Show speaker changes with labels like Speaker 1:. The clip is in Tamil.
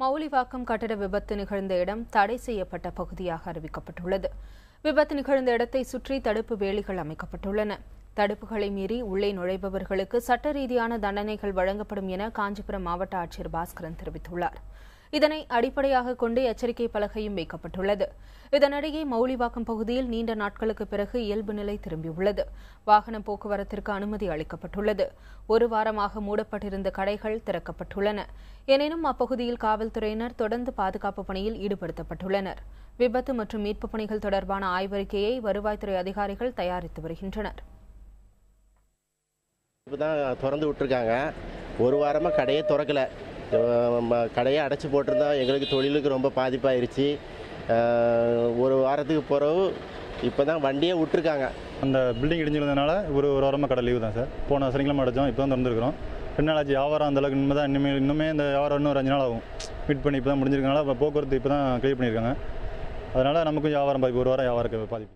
Speaker 1: மௌலிவாக்கம் கட்டட விபத்து நிகழ்ந்த இடம் தடை செய்யப்பட்ட பகுதியாக அறிவிக்கப்பட்டுள்ளது. விபத்து நிகழ்ந்த இடத்தை சுற்றி தடுப்பு வேலிகள் அமைக்கப்பட்டுள்ளன. தடுப்புகளை மீறி உள்ளே நுழைபவர்களுக்கு சட்ட ரீதியான தண்டனைகள் வழங்கப்படும் என காஞ்சிபுரம் மாவட்ட ஆட்சியர் பாஸ்கரன் தெரிவித்துள்ளார். இதனை அடிப்படையாக கொண்டு எச்சரிக்கை பலகையும் வைக்கப்பட்டுள்ளது. இதனிடையே மௌலிவாக்கம் பகுதியில் நீண்ட நாட்களுக்கு பிறகு இயல்பு நிலை திரும்பியுள்ளது. வாகன போக்குவரத்திற்கு அனுமதி அளிக்கப்பட்டுள்ளது. ஒரு வாரமாக மூடப்பட்டிருந்த கடைகள் திறக்கப்பட்டுள்ளன. எனினும் அப்பகுதியில் காவல்துறையினர் தொடர்ந்து பாதுகாப்பு பணியில் ஈடுபடுத்தப்பட்டுள்ளனர். விபத்து மற்றும் மீட்புப் பணிகள் தொடர்பான ஆய்வறிக்கையை வருவாய்த்துறை அதிகாரிகள் தயாரித்து வருகின்றனர்.
Speaker 2: திறந்து விட்டுருக்காங்க. ஒரு வாரமாக கடையே திறக்கல. கடையை அடைச்சி போட்டிருந்தா எங்களுக்கு தொழிலுக்கு ரொம்ப பாதிப்பாயிருச்சு. ஒரு வாரத்துக்கு பிறகு இப்போ தான் வண்டியே விட்டுருக்காங்க.
Speaker 3: அந்த பில்டிங் இடிஞ்சிருந்ததுனால ஒரு வாரமாக கடை லீவு தான் சார். போன சனிக்கிழமை அடைச்சோம். இப்போ தான் திறந்துருக்கிறோம். 2 நாள் ஆச்சு. வியாபாரம் அந்தளவுக்கு இன்னுமே இந்த வியாபாரம் இன்னும் ஒரு 5 நாள் ஆகும். மீட் பண்ணி இப்போ தான் முடிஞ்சிருக்கனால இப்போ போக்குவரத்து இப்போ தான் கிளியர் பண்ணியிருக்காங்க. அதனால் நமக்கும் வியாபாரம் பாதிப்பு, ஒரு வாரம் வியாபாரம் பாதிப்பு.